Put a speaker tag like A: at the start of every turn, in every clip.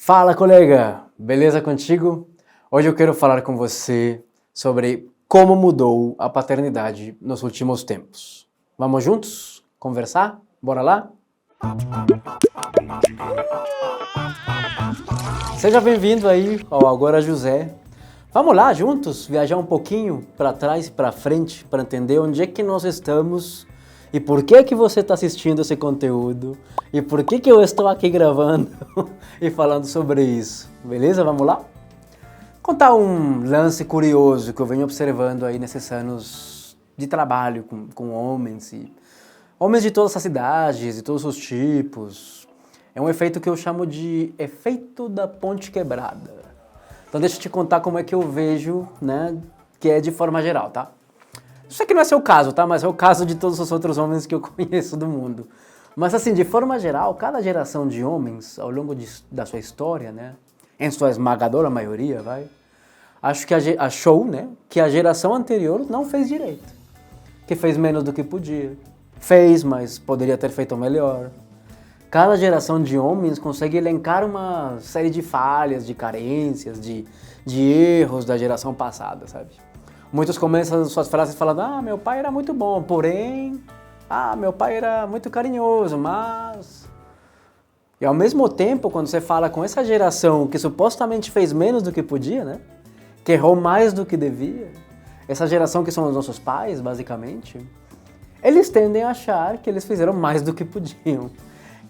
A: Fala, colega! Beleza contigo? Hoje eu quero falar com você sobre como mudou a paternidade nos últimos tempos. Vamos juntos conversar? Bora lá? Seja bem-vindo aí ao Agora José. Vamos lá juntos viajar um pouquinho para trás e para frente para entender onde é que nós estamos e por que que você está assistindo esse conteúdo e por que que eu estou aqui gravando e falando sobre isso. Beleza? Vamos lá? Contar um lance curioso que eu venho observando aí nesses anos de trabalho com homens e homens de todas as idades e todos os tipos. É um efeito que eu chamo de efeito da ponte quebrada. Então deixa eu te contar como é que eu vejo, né, que é de forma geral, tá? Isso aqui não é seu caso, tá? Mas é o caso de todos os outros homens que eu conheço do mundo. Mas assim, de forma geral, cada geração de homens, ao longo da sua história, né, em sua esmagadora maioria, acho que achou, né, que a geração anterior não fez direito. Que fez menos do que podia. Fez, mas poderia ter feito melhor. Cada geração de homens consegue elencar uma série de falhas, de carências, de erros da geração passada, sabe? Muitos começam suas frases falando, meu pai era muito bom, porém, meu pai era muito carinhoso, mas... E ao mesmo tempo, quando você fala com essa geração que supostamente fez menos do que podia, né? Que errou mais do que devia, essa geração que são os nossos pais, basicamente, eles tendem a achar que eles fizeram mais do que podiam.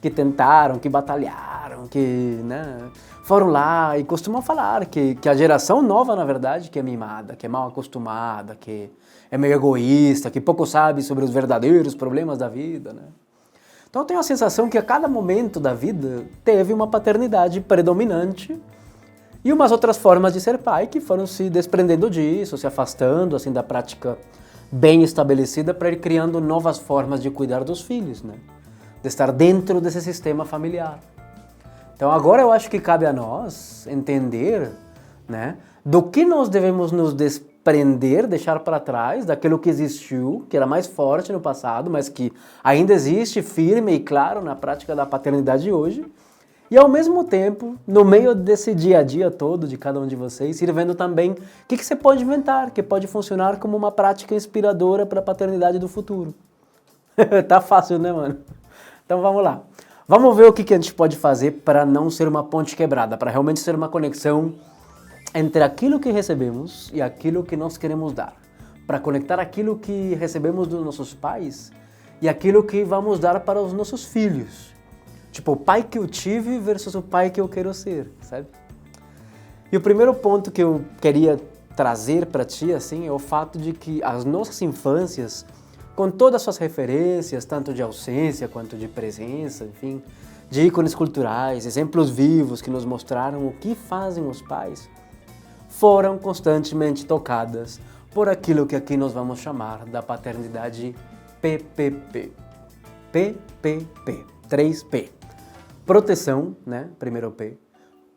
A: Que tentaram, que batalharam, que, né, foram lá e costumam falar que a geração nova, na verdade, que é mimada, que é mal acostumada, que é meio egoísta, que pouco sabe sobre os verdadeiros problemas da vida, né? Então eu tenho a sensação que a cada momento da vida teve uma paternidade predominante e umas outras formas de ser pai que foram se desprendendo disso, se afastando assim da prática bem estabelecida para ir criando novas formas de cuidar dos filhos, né? De estar dentro desse sistema familiar. Então agora eu acho que cabe a nós entender, né, do que nós devemos nos desprender, deixar para trás, daquilo que existiu, que era mais forte no passado, mas que ainda existe firme e claro na prática da paternidade de hoje, e ao mesmo tempo, no meio desse dia a dia todo de cada um de vocês, ir vendo também o que você pode inventar, que pode funcionar como uma prática inspiradora para a paternidade do futuro. Tá fácil, né, mano? Então vamos lá. Vamos ver o que a gente pode fazer para não ser uma ponte quebrada, para realmente ser uma conexão entre aquilo que recebemos e aquilo que nós queremos dar. Para conectar aquilo que recebemos dos nossos pais e aquilo que vamos dar para os nossos filhos. Tipo, o pai que eu tive versus o pai que eu quero ser, sabe? E o primeiro ponto que eu queria trazer para ti, assim, é o fato de que as nossas infâncias, com todas as suas referências, tanto de ausência quanto de presença, enfim, de ícones culturais, exemplos vivos que nos mostraram o que fazem os pais, foram constantemente tocadas por aquilo que aqui nós vamos chamar da paternidade PPP. PPP, 3P. Proteção, né, primeiro P,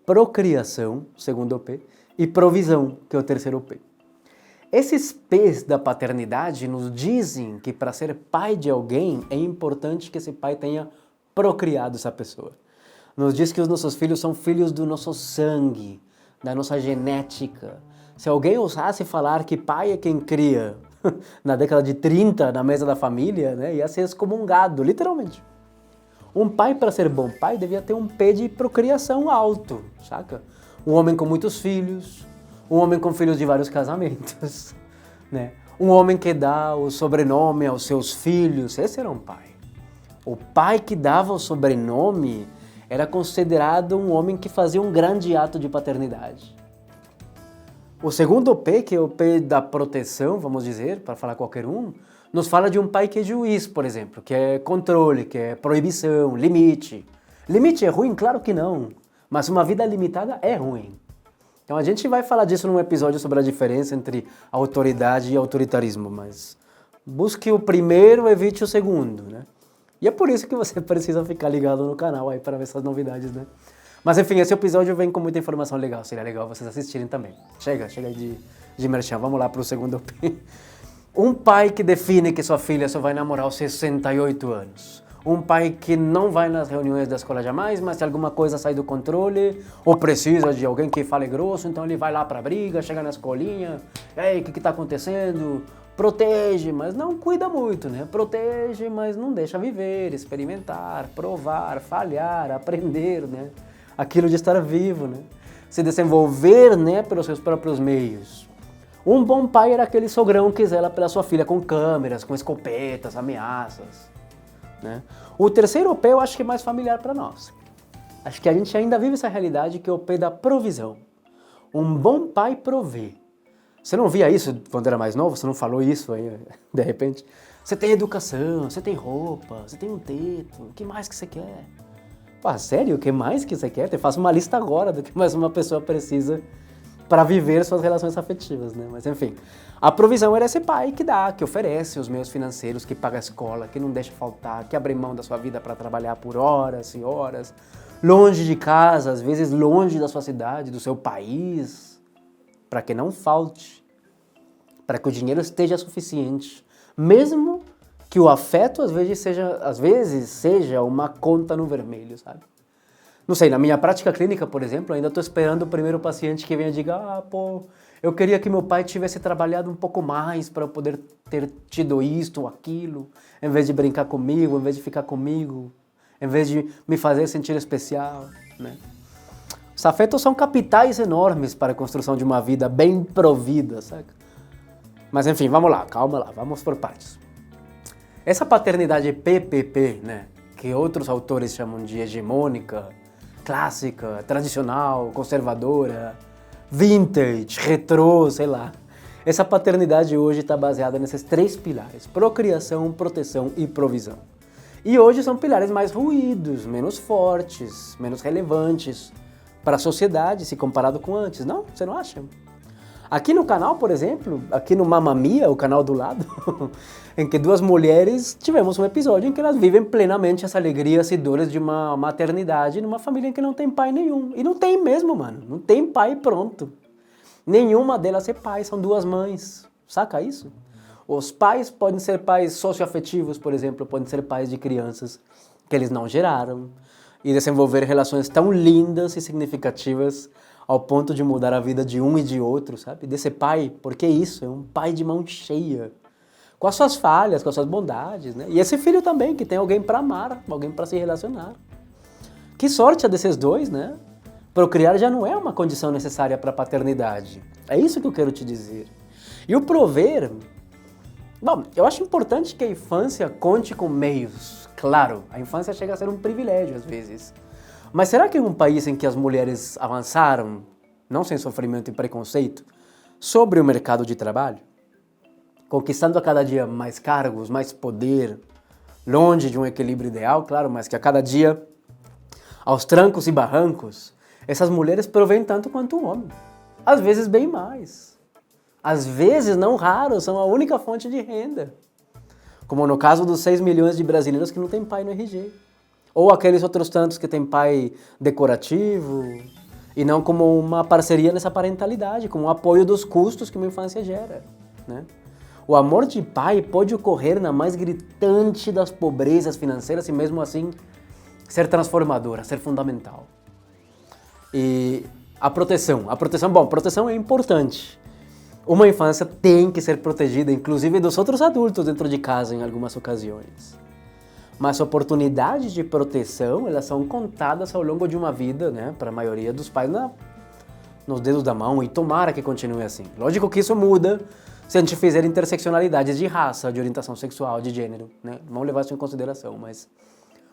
A: procriação, segundo P, e provisão, que é o terceiro P. Esses P's da paternidade nos dizem que para ser pai de alguém é importante que esse pai tenha procriado essa pessoa. Nos diz que os nossos filhos são filhos do nosso sangue, da nossa genética. Se alguém ousasse falar que pai é quem cria na década de 30 na mesa da família, né, ia ser excomungado, literalmente. Um pai, para ser bom pai, devia ter um P de procriação alto, saca? Um homem com muitos filhos, um homem com filhos de vários casamentos, né? Um homem que dá o sobrenome aos seus filhos, esse era um pai. O pai que dava o sobrenome era considerado um homem que fazia um grande ato de paternidade. O segundo P, que é o P da proteção, vamos dizer, para falar qualquer um, nos fala de um pai que é juiz, por exemplo, que é controle, que é proibição, limite. Limite é ruim? Claro que não, mas uma vida limitada é ruim. Então a gente vai falar disso num episódio sobre a diferença entre autoridade e autoritarismo, mas busque o primeiro, evite o segundo, né? E é por isso que você precisa ficar ligado no canal aí para ver essas novidades, né? Mas enfim, esse episódio vem com muita informação legal, seria legal vocês assistirem também. Chega aí de merchan, vamos lá pro segundo P. Um pai que define que sua filha só vai namorar aos 68 anos. um pai que não vai nas reuniões da escola jamais, mas se alguma coisa sai do controle, ou precisa de alguém que fale grosso, então ele vai lá pra briga, chega na escolinha, ei, o que tá acontecendo? Protege, mas não cuida muito, né? Protege, mas não deixa viver, experimentar, provar, falhar, aprender, né? Aquilo de estar vivo, né? Se desenvolver, né, pelos seus próprios meios. Um bom pai era aquele sogrão que zela pela sua filha com câmeras, com escopetas, ameaças, né? O terceiro P eu acho que é mais familiar para nós. Acho que a gente ainda vive essa realidade que é o P da provisão. Um bom pai provê. Você não via isso quando era mais novo? Você não falou isso aí, de repente? Você tem educação, você tem roupa, você tem um teto, o que mais que você quer? Pô, sério, o que mais que você quer? Eu faço uma lista agora do que mais uma pessoa precisa para viver suas relações afetivas, né? Mas enfim, a provisão era esse pai que dá, que oferece os meios financeiros, que paga a escola, que não deixa faltar, que abre mão da sua vida para trabalhar por horas e horas, longe de casa, às vezes longe da sua cidade, do seu país, para que não falte, para que o dinheiro esteja suficiente, mesmo que o afeto às vezes seja uma conta no vermelho, sabe? Não sei, na minha prática clínica, por exemplo, ainda estou esperando o primeiro paciente que venha e diga, pô, eu queria que meu pai tivesse trabalhado um pouco mais para eu poder ter tido isto ou aquilo, em vez de brincar comigo, em vez de ficar comigo, em vez de me fazer sentir especial, né? Os afetos são capitais enormes para a construção de uma vida bem provida, saca? Mas enfim, vamos lá, calma lá, vamos por partes. Essa paternidade PPP, né, que outros autores chamam de hegemônica, clássica, tradicional, conservadora, vintage, retrô, sei lá. Essa paternidade hoje está baseada nesses três pilares: procriação, proteção e provisão. E hoje são pilares mais ruídos, menos fortes, menos relevantes para a sociedade se comparado com antes, não? Você não acha? Aqui no canal, por exemplo, aqui no Mamma Mia, o canal do lado, em que duas mulheres tivemos um episódio em que elas vivem plenamente as alegrias e dores de uma maternidade numa família em que não tem pai nenhum. E não tem mesmo, mano. Não tem pai pronto. Nenhuma delas é pai, são duas mães. Saca isso? Os pais podem ser pais socioafetivos, por exemplo, podem ser pais de crianças que eles não geraram e desenvolver relações tão lindas e significativas ao ponto de mudar a vida de um e de outro, sabe? Desse pai, porque isso, é um pai de mão cheia, com as suas falhas, com as suas bondades, né? E esse filho também, que tem alguém para amar, alguém para se relacionar. Que sorte a desses dois, né? Procriar já não é uma condição necessária para a paternidade. É isso que eu quero te dizer. E o prover... Bom, eu acho importante que a infância conte com meios. Claro, a infância chega a ser um privilégio às vezes. Mas será que em um país em que as mulheres avançaram, não sem sofrimento e preconceito, sobre o mercado de trabalho, conquistando a cada dia mais cargos, mais poder, longe de um equilíbrio ideal, claro, mas que a cada dia, aos trancos e barrancos, essas mulheres provêm tanto quanto o homem. Às vezes bem mais. Às vezes, não raro, são a única fonte de renda. Como no caso dos 6 milhões de brasileiros que não têm pai no RG. Ou aqueles outros tantos que têm pai decorativo, e não como uma parceria nessa parentalidade, como um apoio dos custos que uma infância gera, né? O amor de pai pode ocorrer na mais gritante das pobrezas financeiras e mesmo assim ser transformadora, ser fundamental. E a proteção, bom, proteção é importante. Uma infância tem que ser protegida, inclusive dos outros adultos dentro de casa em algumas ocasiões. Mas oportunidades de proteção, elas são contadas ao longo de uma vida, né, para a maioria dos pais nos dedos da mão, e tomara que continue assim. Lógico que isso muda se a gente fizer interseccionalidades de raça, de orientação sexual, de gênero, né? Vamos levar isso em consideração, mas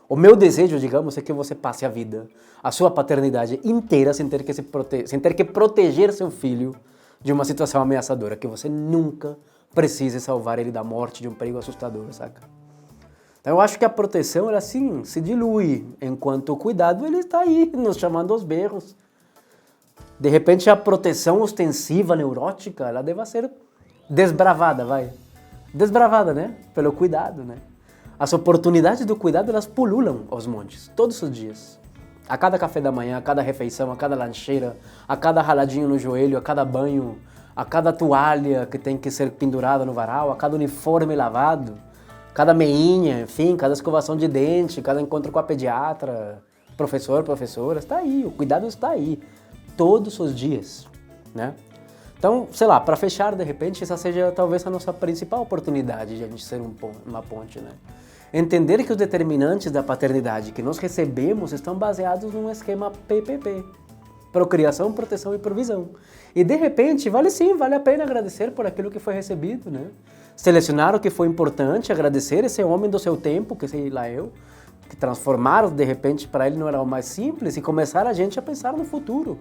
A: o meu desejo, digamos, é que você passe a vida, a sua paternidade inteira sem ter que proteger seu filho de uma situação ameaçadora, que você nunca precise salvar ele da morte, de um perigo assustador, saca? Então eu acho que a proteção, ela assim, se dilui, enquanto o cuidado, ele está aí, nos chamando aos berros. De repente a proteção ostensiva, neurótica, ela deva ser desbravada, desbravada, né? Pelo cuidado, né? As oportunidades do cuidado, elas pululam aos montes, todos os dias. A cada café da manhã, a cada refeição, a cada lancheira, a cada raladinho no joelho, a cada banho, a cada toalha que tem que ser pendurada no varal, a cada uniforme lavado, cada meinha, enfim, cada escovação de dente, cada encontro com a pediatra, professor, professora, está aí, o cuidado está aí, todos os dias, né? Então, sei lá, para fechar, de repente, essa seja talvez a nossa principal oportunidade de a gente ser uma ponte, né? Entender que os determinantes da paternidade que nós recebemos estão baseados num esquema PPP, procriação, proteção e provisão. E de repente, vale a pena agradecer por aquilo que foi recebido, né? Selecionar o que foi importante, agradecer esse homem do seu tempo, que sei lá eu, que transformaram de repente para ele não era o mais simples e começar a gente a pensar no futuro,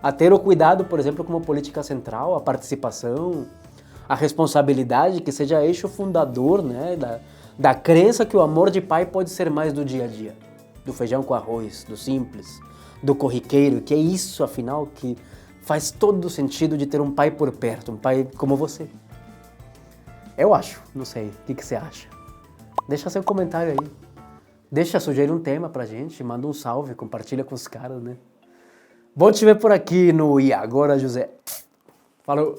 A: a ter o cuidado, por exemplo, como política central, a participação, a responsabilidade que seja eixo fundador, né, da crença que o amor de pai pode ser mais do dia a dia, do feijão com arroz, do simples, do corriqueiro, que é isso, afinal, que faz todo o sentido de ter um pai por perto, um pai como você. Eu acho, não sei, o que você acha? Deixa seu comentário aí. Deixa sugerir um tema pra gente, manda um salve, compartilha com os caras, né? Bom te ver por aqui no E Agora, José. Falou!